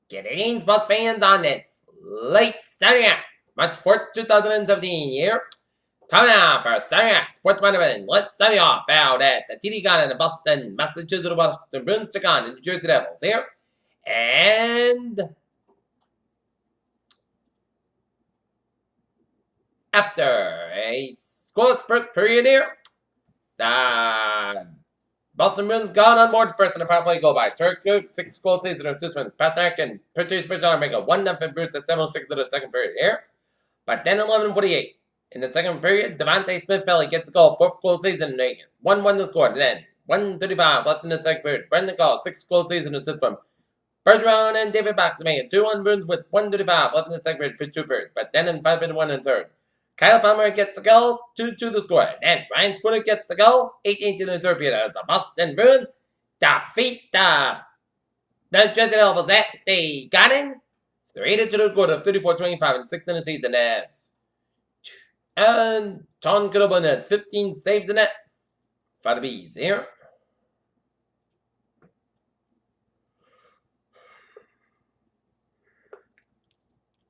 Canadian sports fans on this late Saturday night, March 4th, 2017 year. Time now for Saturday Night Sports Wonderland. Let's start it off out at the TD Garden in Boston, Massachusetts. Boston Bruins took on the New Jersey Devils here. And after a scoreless first period here, the Boston Bruins got on board first in the power play goal by Turk, 6 goal saves in their assist from Pasternak and Patrice Bergeron make a 1-0 Bruins at 7:06 of the second period here. But then 11:48 in the second period, Devontae Smith-Pelly gets a goal, 4th goal season, 1-1 to score. Then 1:35 left in the second period. Brendan Call, 6 goal season assist from Bergeron and David Baxter make it 2-1 Bruins with 1:35 left in the second period for 2 periods. But then in 5:51 in the third, Kyle Palmer gets a goal, 2-2 to score. Then Ryan Spooner gets a goal, 8-18 in the third period as the Boston Bruins defeat the Jersey Devils at the Garden. 3-2 to score of 34-25 and 6 in the season as. And Tom Kudobin had 15 saves in it for the Bees here.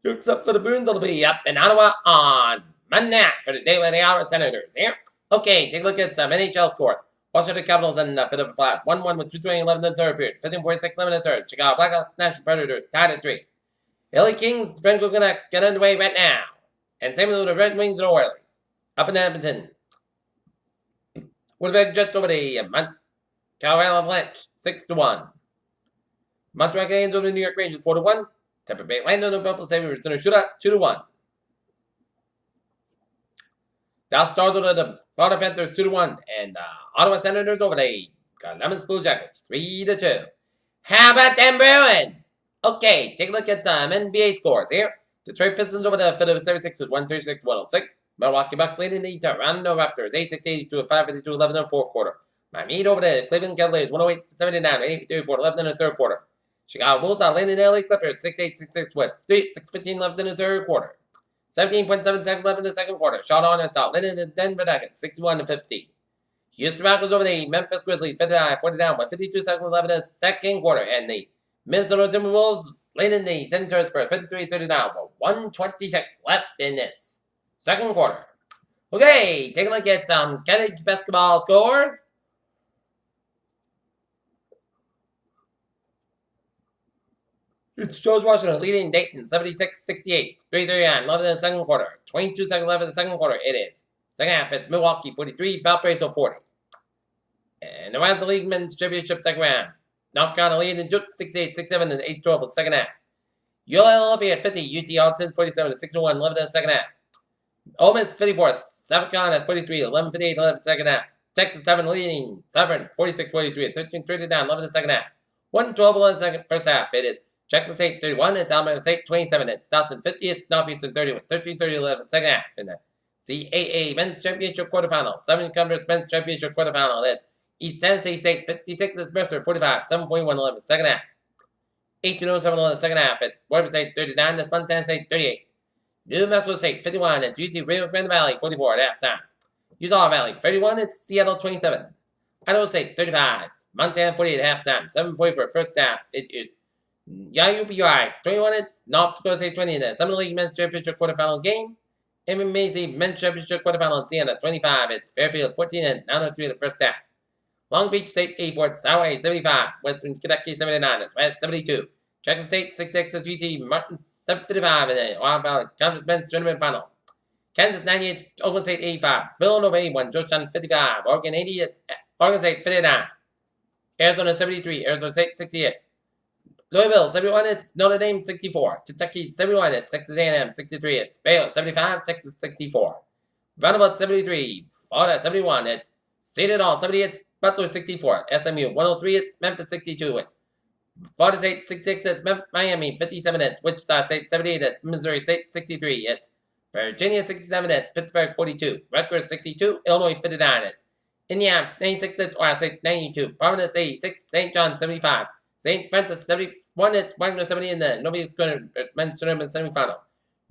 Looks up for the Bruins. It'll be up in Ottawa on Monday night for the day with the Ottawa Senators here. Okay, take a look at some NHL scores. Washington Capitals and Philadelphia Flyers 1-1 with 2:20 in the third period. 15:46 in the third. Chicago Blackhawks, Nashville Predators tied at 3. LA Kings, Vancouver Canucks get underway right now. And same with the Red Wings and Oilers. Up in Edmonton. Winnipeg Jets over the Colorado Avalanche 6-1. Montreal Canadiens over the New York Rangers 4-1. Tampa Bay Lightning over Buffalo Sabres in a shootout 2-1. Dallas Stars over the Florida Panthers 2-1. And Ottawa Senators over the Columbus Blue Jackets 3-2. How about them Bruins? Okay, take a look at some NBA scores here. Detroit Pistons over the Philadelphia 76ers 136-106. Milwaukee Bucks leading the Toronto Raptors 86-82 with 5:52-11 in the fourth quarter. Miami Heat over the Cleveland Cavaliers 108-79 with 8:34-11 in the third quarter. Chicago Bulls are leading the LA Clippers 6-8-6-6 with 6:15 left in the third quarter. 17.7 seconds left in the second quarter. Shot on and out leading the Denver Nuggets 61-50. Houston Rockets over the Memphis Grizzlies 40 down with 52 seconds left in the second quarter. And the Minnesota Timberwolves leading the San Antonio Spurs 53-39 with 1:26 left in this second quarter. Okay, take a look at some college basketball scores. It's George Washington leading Dayton 76-68, 3:39 left in the second quarter. 22 seconds left in the second quarter. It is. Second half, it's Milwaukee 43, Valparaiso 40. And the Rounds of League Men's Championship second round. North Carolina leading Duke 68-67 in 8-12 the second half. ULA at 50, UT Arlington 47-61 left in the second half. Ole Miss 54, South Carolina 43, 11:58 left in the second half. Texas 7 leading Severn 46-43, 13:39 left in the second half. 1:12 in the first half. It is Jackson State 31, it's Alabama State 27, it's Dawson 50, it's Northeastern 30 with 13:30 left in the second half. In the CAA Men's Championship quarterfinal, 7 Conference Men's Championship quarterfinal, it's East Tennessee State 56, it's Mercer 45, 7:41 left in the second half. 18:07 in the second half, it's Weber State 39, it's Montana State 38. New Mexico State 51, it's UT Rio Grande Valley 44 at halftime. Utah Valley 31, it's Seattle 27. Idaho State 35, Montana 48 at halftime. 7:44 first half, it is UPI 21, it's North Dakota State 20 in the Summer League Men's Championship quarterfinal game. MMAC Men's Championship quarterfinal in Siena 25, it's Fairfield 14 and 903 in the first half. Long Beach State 84, it's Southway 75, Western Kentucky 79, it's West 72. Jackson State 66, it's UT Martin 755 in the Ohio Valley Conference Men's Tournament Final. Kansas 98, Oakland State 85, Villanova 81, Georgetown 55, Oregon 80, it's Oregon State 59. Arizona 73, Arizona State 68. Louisville 71, it's Notre Dame 64. Kentucky 71, it's Texas A&M 63, it's Baylor 75, Texas 64. Vanderbilt 73, Florida 71, it's Seton Hall 70, it's Butler 64. SMU 103, it's Memphis 62, it's Florida State 66, it's Miami 57, it's Wichita State 78, it's Missouri State 63, it's Virginia 67, it's Pittsburgh 42, Rutgers 62, Illinois 59, it's Indiana 96, it's Ohio State 92, Providence 86, St. John 75, St. Francis 71, it's Wagner 70 in the Nobody's Gonna, it's men's tournament semifinal.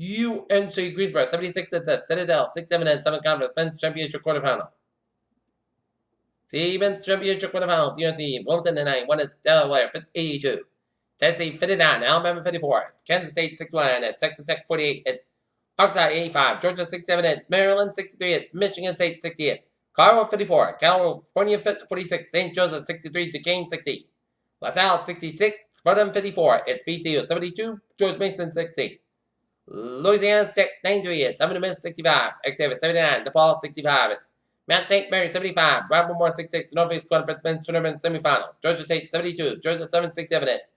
UNC Greensboro 76 at the Citadel 6-7 and 7 conference men's championship quarterfinal. See, men's championship quarterfinals, UNC Wilmington and 91 is Delaware 82. Tennessee 59, Alabama 54, Kansas State 61, it's Texas Tech 48, it's Arkansas 85, Georgia 67, it's Maryland 63, it's Michigan State 68, Colorado 54, California 46, St. Joseph 63, Duquesne 60, LaSalle 66, Spartan 54, it's BCU 72, George Mason 60, Louisiana Tech 93, it's Southern Miss 65, Xavier 79, DePaul 65, it's Mount St. Mary 75, Brownmore 66, Northeast Conference Men's Tournament Semifinal, Georgia State 72, Georgia 767, it's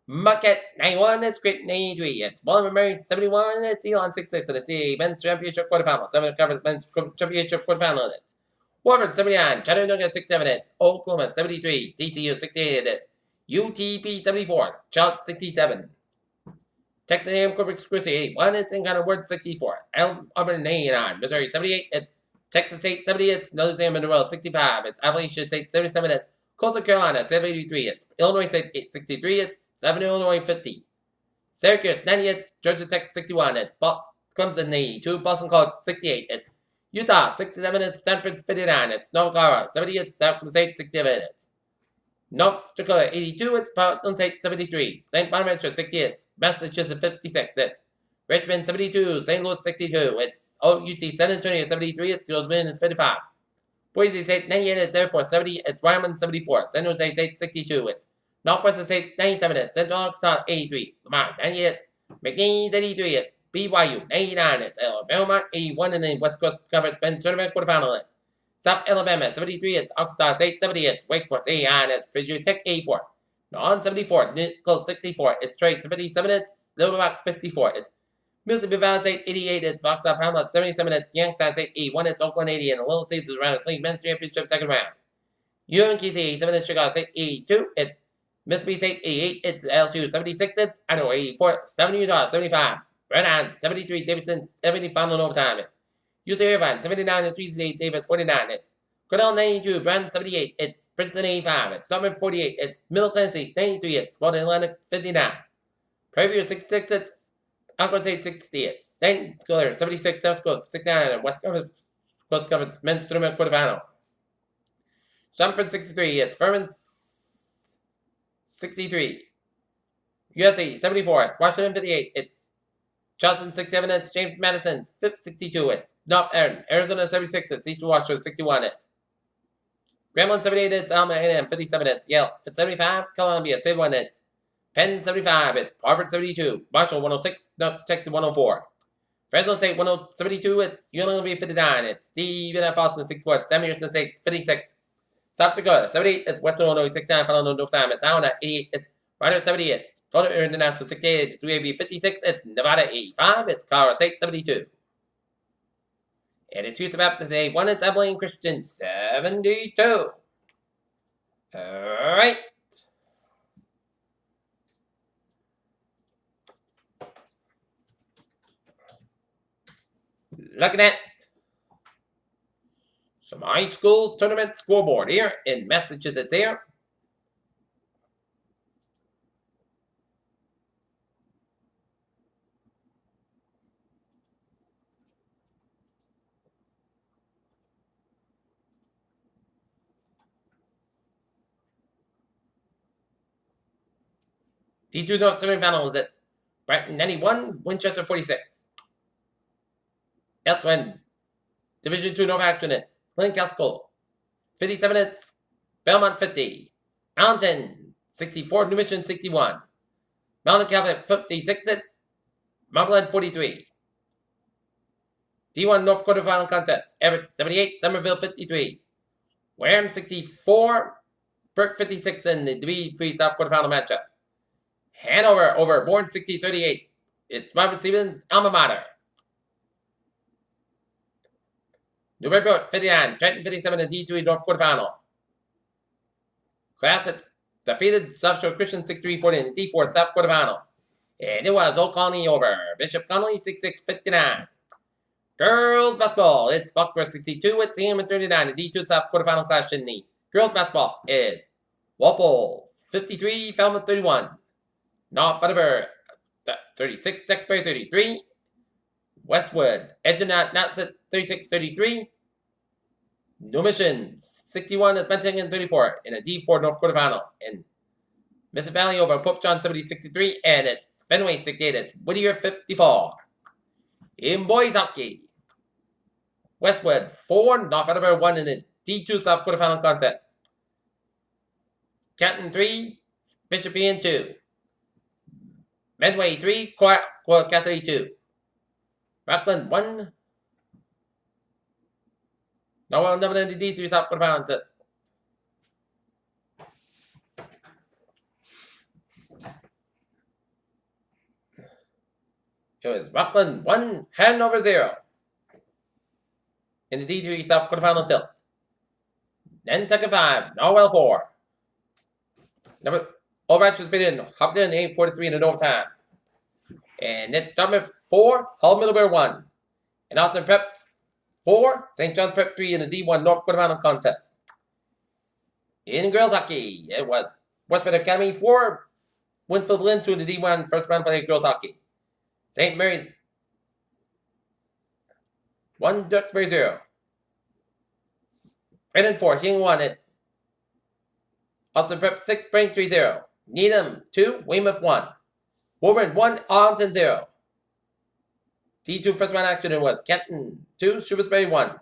Marquette 91, it's Creighton 83, it's William & Mary 71, it's Elon 66, and it's the Men's Championship Quarterfinal, 7 Conference Men's Championship Quarterfinal, it's Warford 79, Chattanooga 67, it's Oklahoma 73, TCU 68, it's UTP 74, Charlotte 67, Texas A&M Corpus Christi 81, it's Encounter Word 64, Auburn 89, Missouri 78, it's Texas State 70, it's Louisiana Monroe 65, it's Appalachian State 77, it's Coastal Carolina 783, it's Illinois State 63, it's 7 Illinois 50, Syracuse 90, it's Georgia Tech 61, it's Clemson 82, Boston College 68, it's Utah 67, it's Stanford 59, it's North Carolina 70, it's South Dakota State 67, it's North Dakota 82, it's Portland State 73, St. Bonaventure 60, it's Massachusetts 56, it's Richmond 72, St. Louis 62, it's UT San Antonio 73, it's Old Dominion 55, Boise State 98, it's Air Force 70, it's Wyoming 74, San Jose State 62, it's Northwestern State 97, it's Central Arkansas 83, Lamar 98, McNeese 83, it's BYU 99, it's Alabama 81, and then West Coast Conference Men's Tournament Quarterfinal, it's South Alabama 73, it's Arkansas State 70, it's Wake Forest 89, it's Virginia Tech 84, Non 74, Nichols 64, it's Trey 77, it's Little Rock 54, it's Mississippi Valley State 88, it's Boxer Hamlet 77, it's Youngstown State 81, it's Oakland 80, and the Little States is around its League Men's Championship second round. UNKC 87, it's Chicago State 82, it's Mississippi State 88, it's LSU 76, it's Idaho 84, 7 Utah 75, Brennan 73, Davidson 70, final in overtime, it's UC Irvine 79, it's UC State Davis 49, it's Cornell 92, Brown 78, it's Princeton 85, it's Southern 48, it's Middle Tennessee 93, it's Florida Atlantic 59, Prairie 66, it's Alcorn State 60, it's St. Clair 76, South Coast 69, and West Coast Conference Men's Tournament Quarterfinal. Stamford 63, it's Furman 63, USC 74, Washington 58, it's Charleston 67, it's James Madison 62, it's North Arizona 76, it's Eastern Washington 61, it's Grambling 78, it's Alabama A&M 57, it's Yale 75, Columbia 71, it's Penn 75, it's Harvard 72, Marshall 106, North Texas 104, Fresno State 72, it's UNLV 59, it's Stephen F. Austin 64, it's Sam Houston State 56, South Dakota 78, it's Western Illinois 69, final no time, it's Iowa 88, it's Ryder 70, it's Florida International 68, it's UAB 56, it's Nevada 85, it's Colorado State 72. And it's Houston Baptist 81, it's Abilene Christian 72. Alright. Looking at some high school tournament scoreboard here in Massachusetts here. D2 North semifinals, that's Brighton 91, Winchester 46. Elsewhere, Division 2 North action, it's Glencastle 57, it's Belmont 50. Allenton 64, New Mission 61. Mountain Catholic 56, it's Marblehead 43. D1 North quarterfinal contest, Everett 78, Somerville 53. Wareham 64, Burke 56 in the D3 South quarterfinal matchup. Hanover over Bourne 60-38. It's Robert Stevens' alma mater. Newburyport 59, Trenton 57 in D3 North quarterfinal. Classic defeated South Shore Christian 6-3-40 in the D4 South quarterfinal. And it was Old Colony over Bishop Connolly 66-59. Girls basketball, it's Foxborough 62, it's CM 39 in D2 South quarterfinal clash in the girls basketball is Walpole 53, Falmouth 31. North Fetterburg 36, Duxbury 33. Westwood, Edgerton, Natset 36-33. New Mission 61 is Bentingham 34 in a D4 North quarterfinal. And Mississippi Valley over Pope John 70-63, and it's Fenway 68. It's Whittier 54. In boys hockey, Westwood 4, North Edinburgh 1 in the D2 South quarterfinal contest. Canton 3, Bishop Ian 2. Medway 3, Cassidy 2. Rockland 1. Norwell number in the D3 South quarterfinal contest. It was Rockland 1, Hanover 0. In the D3 South quarterfinal tilt. Nantucket 5, Norwell 4. Overmatch was beaten Hopton 8-43 in an overtime. And it's Dartmouth 4, Hull Middlebury 1. And Austin Prep 4, St. John's Prep 3 in the D1 North quarterfinal contest. In girls hockey, it was Westford Academy 4, Winfield Lynn 2 in the D1 first round play girls hockey. St. Mary's 1, Duxbury 0. Brandon 4, King 1, it's Austin Prep 6, Braintree 0. Needham 2, Weymouth 1. Woburn 1, Arlington 0. D2 first round action was Kenton 2, Shrewsbury 1.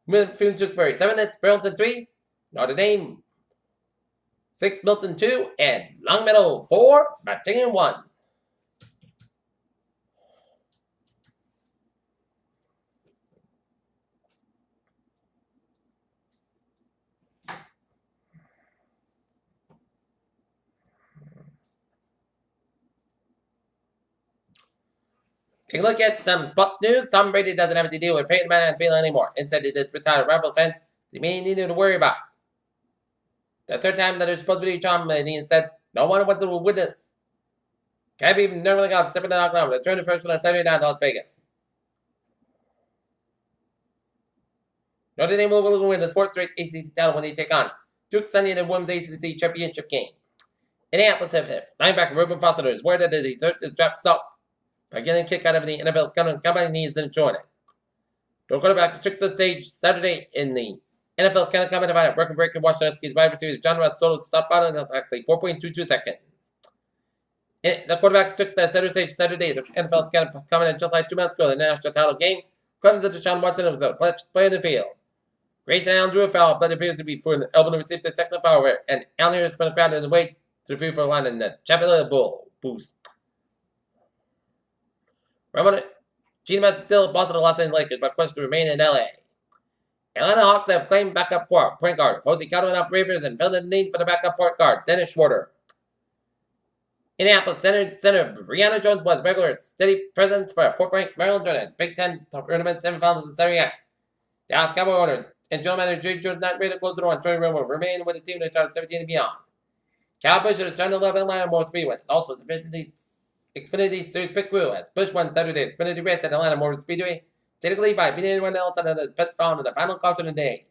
Milton Tewkesbury 7, it's Burlington 3. Notre Dame 6, Milton 2. And Longmeadow 4, Martinian 1. Take a look at some sports news. Tom Brady doesn't have to deal with Peyton Manning and Field anymore. Instead, he does retire rival fans. He may need to worry about. The third time that it's supposed to be Tom, and he instead, no one wants to witness. Can't be normally off, stepping down Oklahoma. The 21st on Saturday down to Las Vegas. Notre Dame will win the fourth straight ACC title when they take on Duke Sunday in the Women's ACC Championship game. Indianapolis linebacker Ruben Foster is word that his draft stop by getting a kick out of the NFL's combine needs and join it. The quarterback took the stage Saturday in the NFL's combine divided broken break in Washington Redskins wide receiver John Ross solo stop out in exactly 4.22 seconds. The quarterbacks took the center stage Saturday. The NFL's combine just like 2 months ago in the national title game. Clemens and Deshaun Watson was a play in the field. Grayson Allen drew a foul, but it appears to be for an elbow to receive the technical foul, and Allen here spun a crowd in the way to the free throw line in the Chapel Bowl boost. Gina still boss of the Los Angeles Lakers, but questions to remain in LA. Atlanta Hawks have claimed backup point guard Jose Calderon off Ravens and filled the need for the backup point guard Dennis Schroeder. Indianapolis Center Brianna Jones was regular steady presence for a 4th-ranked Maryland tournament. Big Ten tournament semifinals in Saturday night. Dallas Cowboy owner and general manager Jerry Jones not ready to close the door on Tony Romo will remain with the team to 17 and beyond. Cowboys should return to 11 Atlanta more speed with also Xfinity Series pick wheel as Busch won Saturday Xfinity race at Atlanta Motor Speedway. Take the lead by beating anyone else under the pit found in the final concert of the day.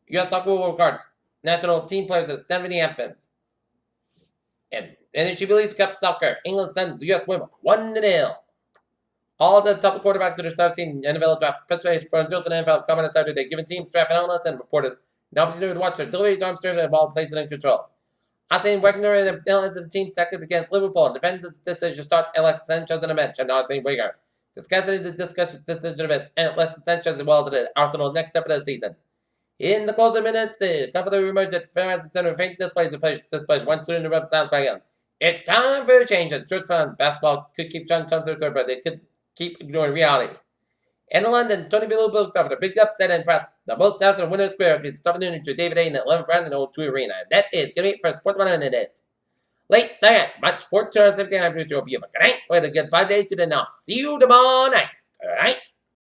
U.S. Soccer World Cards national team players at 70 anthems. And NHC Believes Cup Soccer, England sends the U.S. women 1-0. All the top quarterbacks to the start team NFL draft participate for Joseph NFL coming on Saturday, giving teams, draft analysts, and reporters an opportunity to watch their deliveries, arm strength, and ball placed in control. Arsene Wenger analyzes the team's tactics against Liverpool and defends its decision to start Alex Sanchez on the bench, and Arsene Wenger discusses the decision of bench and Alex Sanchez as well as the Arsenal's next step of the season. In the closing minutes, the confident emerged that Fairhouse Center faint displays one student in the sounds back in. It's time for a change as Church fan basketball could keep trying to jump to third, but they could keep ignoring reality. In London, Tony Bellew built off a big upset and perhaps the most thousand winners square if he's stopping in to David A in the 11th round in the O2 Arena. That is going to be it for Sports One in this. Late second, March 4th, 2017. I'm going to be a good night with a good 5 days to the now. See you tomorrow night. All right.